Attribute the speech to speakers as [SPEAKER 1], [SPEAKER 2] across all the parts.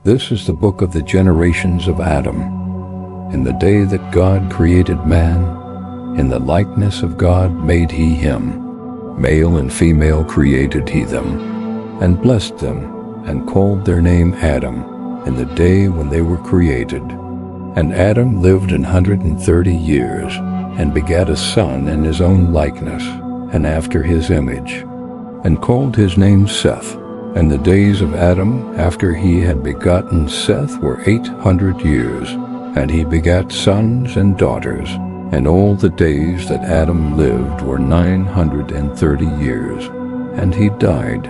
[SPEAKER 1] This is the book of the generations of Adam. In the day that God created man, in the likeness of God made he him. Male and female created he them, and blessed them, and called their name Adam, in the day when they were created. And Adam lived 130 years, and begat a son in his own likeness, and after his image, and called his name Seth. And the days of Adam after he had begotten Seth were 800 years, and he begat sons and daughters. And all the days that Adam lived were 930 years, and he died.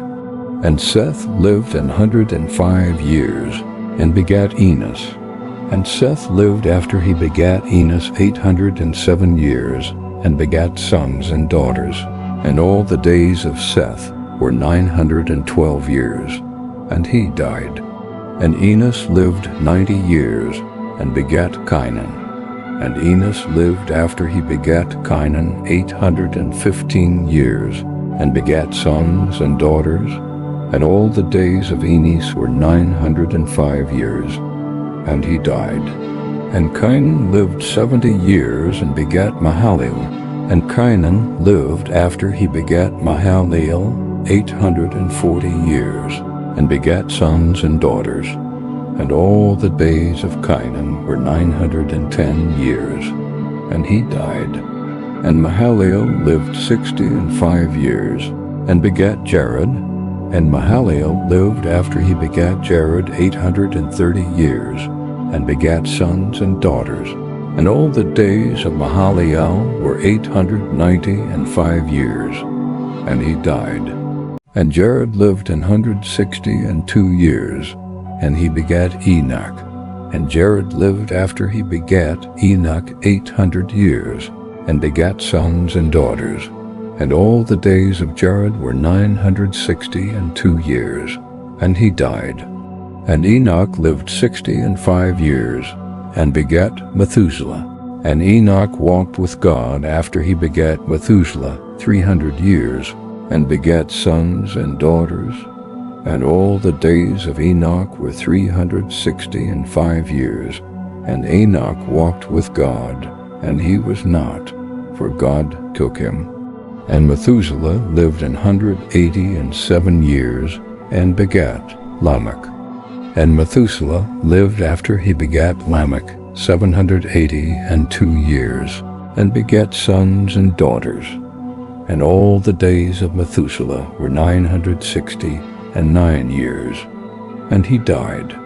[SPEAKER 1] And Seth lived 105 years, and begat Enos. And Seth lived after he begat Enos 807 years, and begat sons and daughters. And all the days of Seth were 912 years, and he died. And Enos lived 90 years, and begat Cainan. And Enos lived after he begat Cainan 815 years, and begat sons and daughters. And all the days of Enos were 905 years, and he died. And Cainan lived 70 years, and begat Mahalalel. And Cainan lived after he begat Mahalalel 840 years, and begat sons and daughters. And all the days of Cainan were 910 years, and he died. And Mahalalel lived 65 years, and begat Jared. And Mahalalel lived after he begat Jared 830 years, and begat sons and daughters. And all the days of Mahalalel were 895 years, and he died. And Jared lived 162 years, and he begat Enoch. And Jared lived after he begat Enoch 800 years, and begat sons and daughters. And all the days of Jared were 962 years, and he died. And Enoch lived 65 years, and begat Methuselah. And Enoch walked with God after he begat Methuselah 300 years, and begat sons and daughters. And all the days of Enoch were 365 years. And Enoch walked with God, and he was not, for God took him. And Methuselah lived 187 years, and begat Lamech. And Methuselah lived after he begat Lamech 782 years, and begat sons and daughters. And all the days of Methuselah were 969 years, and he died.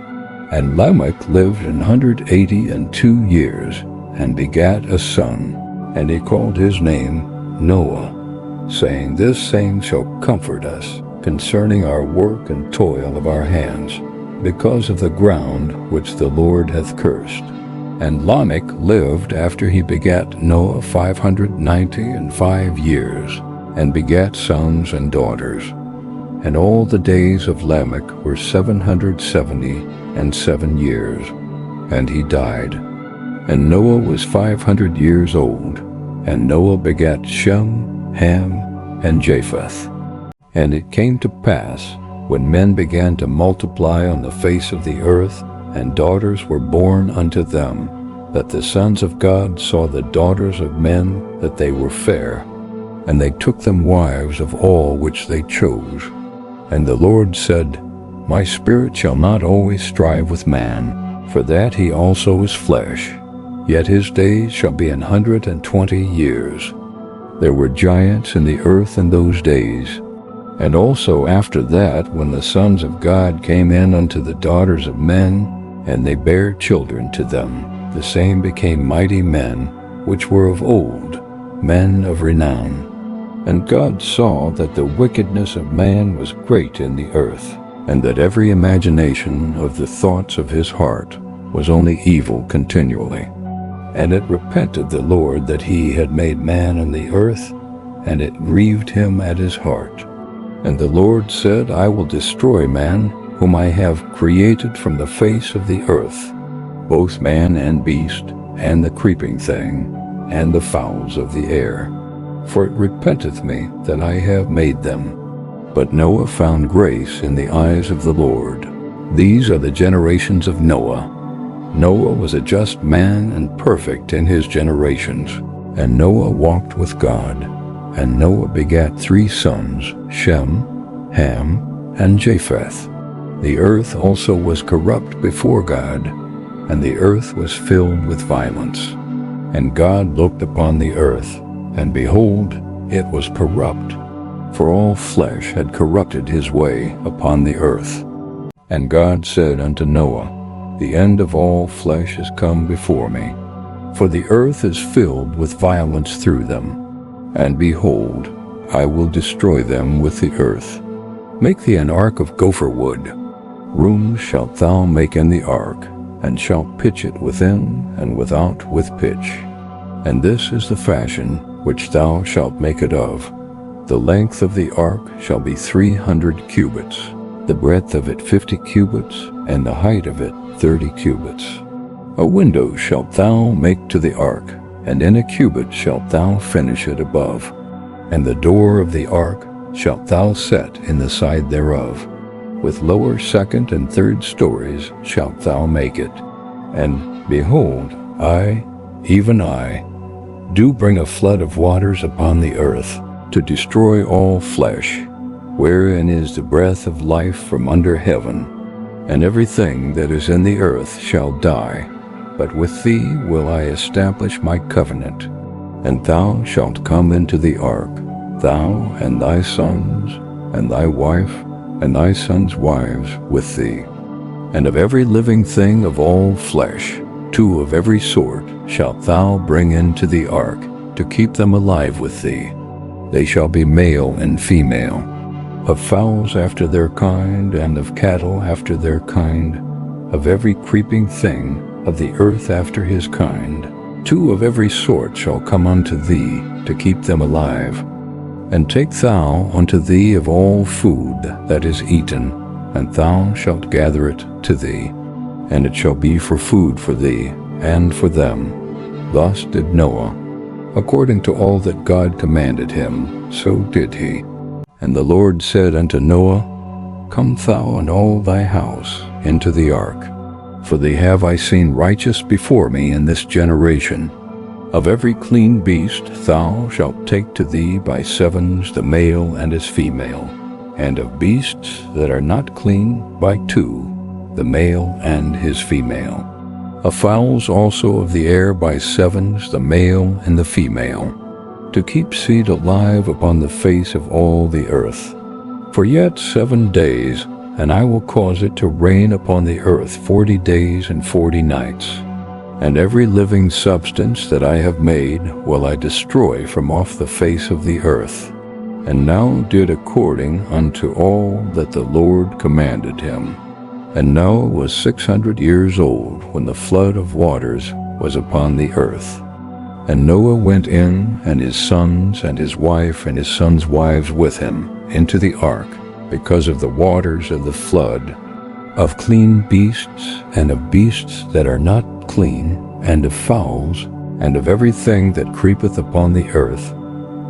[SPEAKER 1] And Lamech lived 182 years, and begat a son, and he called his name Noah, saying, This same shall comfort us concerning our work and toil of our hands, because of the ground which the Lord hath cursed. And Lamech lived after he begat Noah 595 years, and begat sons and daughters. And all the days of Lamech were 777 years, and he died. And Noah was 500 years old, and Noah begat Shem, Ham, and Japheth. And it came to pass, when men began to multiply on the face of the earth, and daughters were born unto them, that the sons of God saw the daughters of men, that they were fair, and they took them wives of all which they chose. And the Lord said, My spirit shall not always strive with man, for that he also is flesh, yet his days shall be 120 years. There were giants in the earth in those days. And also after that, when the sons of God came in unto the daughters of men, and they bare children to them, the same became mighty men, which were of old, men of renown. And God saw that the wickedness of man was great in the earth, and that every imagination of the thoughts of his heart was only evil continually. And it repented the Lord that he had made man in the earth, and it grieved him at his heart. And the Lord said, I will destroy man, whom I have created from the face of the earth, both man and beast, and the creeping thing, and the fowls of the air. For it repenteth me that I have made them. But Noah found grace in the eyes of the Lord. These are the generations of Noah. Noah was a just man and perfect in his generations. And Noah walked with God. And Noah begat 3 sons, Shem, Ham, and Japheth. The earth also was corrupt before God, and the earth was filled with violence. And God looked upon the earth, and behold, it was corrupt, for all flesh had corrupted his way upon the earth. And God said unto Noah, The end of all flesh is come before me, for the earth is filled with violence through them. And behold, I will destroy them with the earth. Make thee an ark of gopher wood. Rooms shalt thou make in the ark, and shalt pitch it within and without with pitch. And this is the fashion which thou shalt make it of. The length of the ark shall be 300 cubits, the breadth of it 50 cubits, and the height of it 30 cubits. A window shalt thou make to the ark, and in a cubit shalt thou finish it above. And the door of the ark shalt thou set in the side thereof. With lower second and third stories shalt thou make it. And behold, I, even I, do bring a flood of waters upon the earth, to destroy all flesh, wherein is the breath of life from under heaven. And everything that is in the earth shall die. But with thee will I establish my covenant. And thou shalt come into the ark, thou and thy sons, and thy wife, and thy sons' wives with thee. And of every living thing of all flesh, 2 of every sort shalt thou bring into the ark, to keep them alive with thee. They shall be male and female, of fowls after their kind, and of cattle after their kind, of every creeping thing of the earth after his kind. 2 of every sort shall come unto thee, to keep them alive. And take thou unto thee of all food that is eaten, and thou shalt gather it to thee, and it shall be for food for thee, and for them. Thus did Noah. According to all that God commanded him, so did he. And the Lord said unto Noah, Come thou and all thy house into the ark, for thee have I seen righteous before me in this generation. Of every clean beast thou shalt take to thee by 7s the male and his female, and of beasts that are not clean by 2, the male and his female. Of fowls also of the air by 7s the male and the female, to keep seed alive upon the face of all the earth. For yet 7 days, and I will cause it to rain upon the earth 40 days and 40 nights. And every living substance that I have made will I destroy from off the face of the earth. And Noah did according unto all that the Lord commanded him. And Noah was 600 years old when the flood of waters was upon the earth. And Noah went in, and his sons and his wife and his sons' wives with him, into the ark, because of the waters of the flood, of clean beasts, and of beasts that are not clean, and of fowls, and of everything that creepeth upon the earth.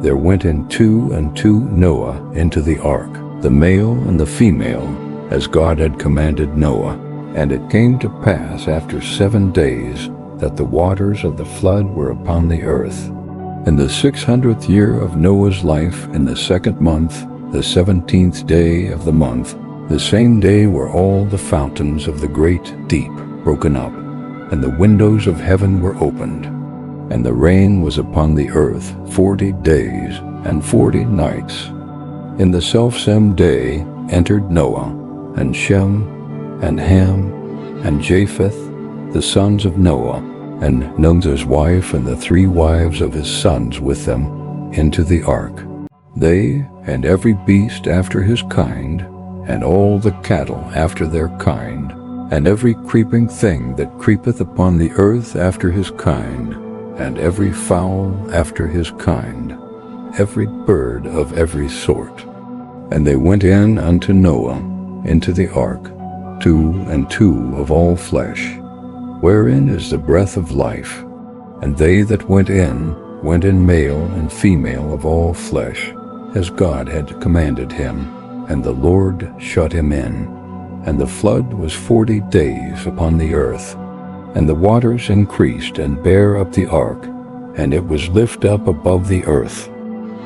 [SPEAKER 1] There went in 2 and 2 Noah into the ark, the male and the female, as God had commanded Noah. And it came to pass after 7 days that the waters of the flood were upon the earth. In the 600th year of Noah's life, in the 2nd month, the 17th day of the month, the same day were all the fountains of the great deep broken up, and the windows of heaven were opened. And the rain was upon the earth 40 days and 40 nights. In the selfsame day entered Noah, and Shem, and Ham, and Japheth, the sons of Noah, and Noah's wife and the 3 wives of his sons with them, into the ark. They and every beast after his kind, and all the cattle after their kind, and every creeping thing that creepeth upon the earth after his kind, and every fowl after his kind, every bird of every sort. And they went in unto Noah into the ark, 2 and 2 of all flesh, wherein is the breath of life. And they that went in male and female of all flesh, as God had commanded him, and the Lord shut him in. and the flood was 40 days upon the earth. And the waters increased and bare up the ark, and it was lift up above the earth.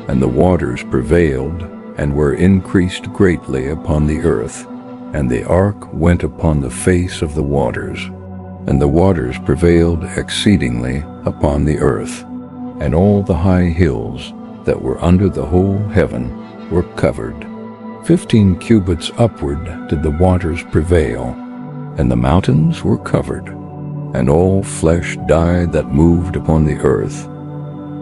[SPEAKER 1] And the waters prevailed, and were increased greatly upon the earth. And the ark went upon the face of the waters. And the waters prevailed exceedingly upon the earth. And all the high hills that were under the whole heaven were covered. 15 cubits upward did the waters prevail, and the mountains were covered. And all flesh died that moved upon the earth,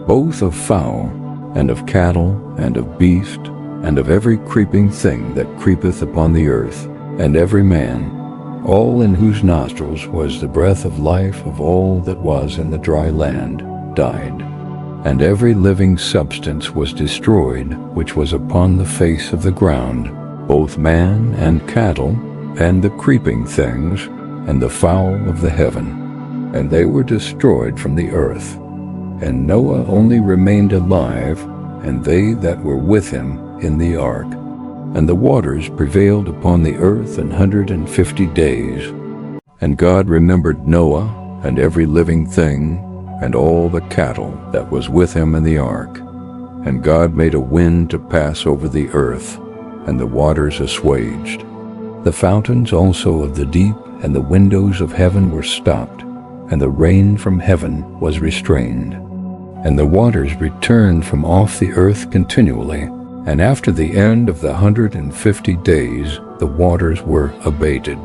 [SPEAKER 1] both of fowl, and of cattle, and of beast, and of every creeping thing that creepeth upon the earth, and every man, all in whose nostrils was the breath of life of all that was in the dry land, died. And every living substance was destroyed, which was upon the face of the ground, both man and cattle, and the creeping things, and the fowl of the heaven. And they were destroyed from the earth. And Noah only remained alive, and they that were with him in the ark. And the waters prevailed upon the earth 150 days. And God remembered Noah, and every living thing, and all the cattle that was with him in the ark. And God made a wind to pass over the earth, and the waters assuaged. The fountains also of the deep and the windows of heaven were stopped, and the rain from heaven was restrained. And the waters returned from off the earth continually, and after the end of the 150 days the waters were abated.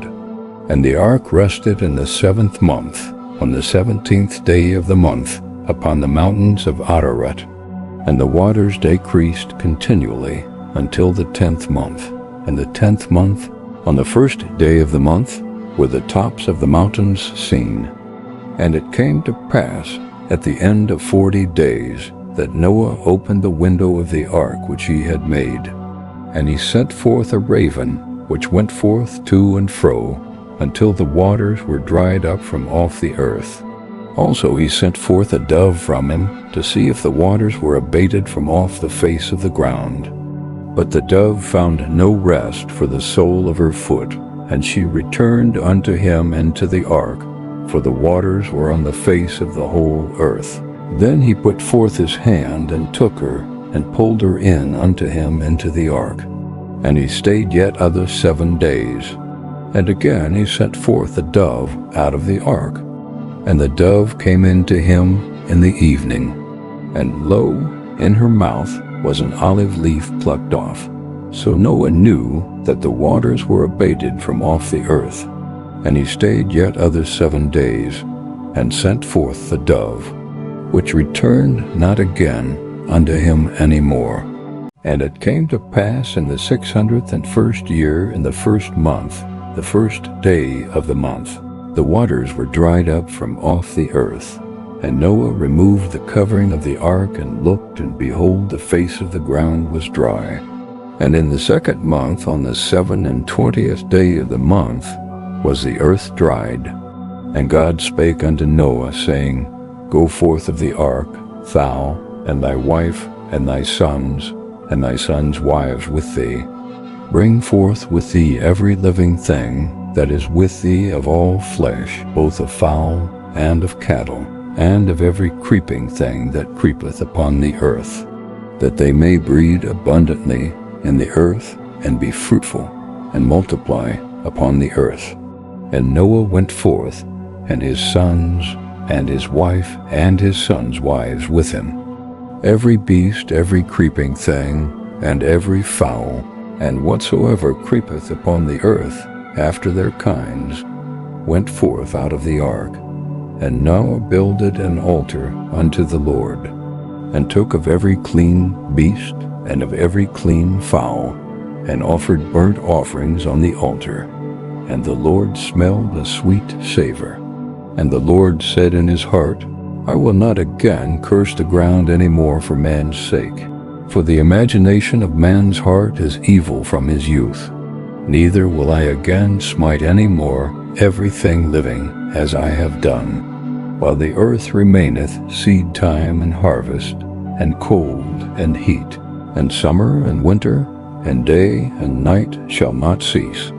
[SPEAKER 1] And the ark rested in the 7th month, on the 17th day of the month, upon the mountains of Ararat. And the waters decreased continually until the 10th month. And the 10th month, on the 1st day of the month, were the tops of the mountains seen. And it came to pass at the end of 40 days that Noah opened the window of the ark which he had made. And he sent forth a raven, which went forth to and fro, until the waters were dried up from off the earth. Also he sent forth a dove from him, to see if the waters were abated from off the face of the ground. But the dove found no rest for the sole of her foot, and she returned unto him into the ark, for the waters were on the face of the whole earth. Then he put forth his hand, and took her, and pulled her in unto him into the ark. And he stayed yet other 7 days. And again he sent forth a dove out of the ark. And the dove came in to him in the evening. And lo, in her mouth was an olive leaf plucked off. So Noah knew that the waters were abated from off the earth. And he stayed yet other 7 days, and sent forth the dove, which returned not again unto him any more. And it came to pass in the 601st year, in the 1st month, the 1st day of the month, the waters were dried up from off the earth. And Noah removed the covering of the ark, and looked, and behold, the face of the ground was dry. And in the 2nd month, on the 27th day of the month, was the earth dried. And God spake unto Noah, saying, Go forth of the ark, thou, and thy wife, and thy sons wives with thee. Bring forth with thee every living thing that is with thee of all flesh, both of fowl and of cattle, and of every creeping thing that creepeth upon the earth, that they may breed abundantly in the earth, and be fruitful, and multiply upon the earth. And Noah went forth, and his sons, and his wife, and his sons' wives with him. Every beast, every creeping thing, and every fowl, and whatsoever creepeth upon the earth after their kinds, went forth out of the ark. And Noah builded an altar unto the Lord, and took of every clean beast, and of every clean fowl, and offered burnt offerings on the altar. And the Lord smelled a sweet savor. And the Lord said in his heart, I will not again curse the ground any more for man's sake. For the imagination of man's heart is evil from his youth. Neither will I again smite any more everything living as I have done. While the earth remaineth, seed time and harvest, and cold and heat, and summer and winter, and day and night shall not cease.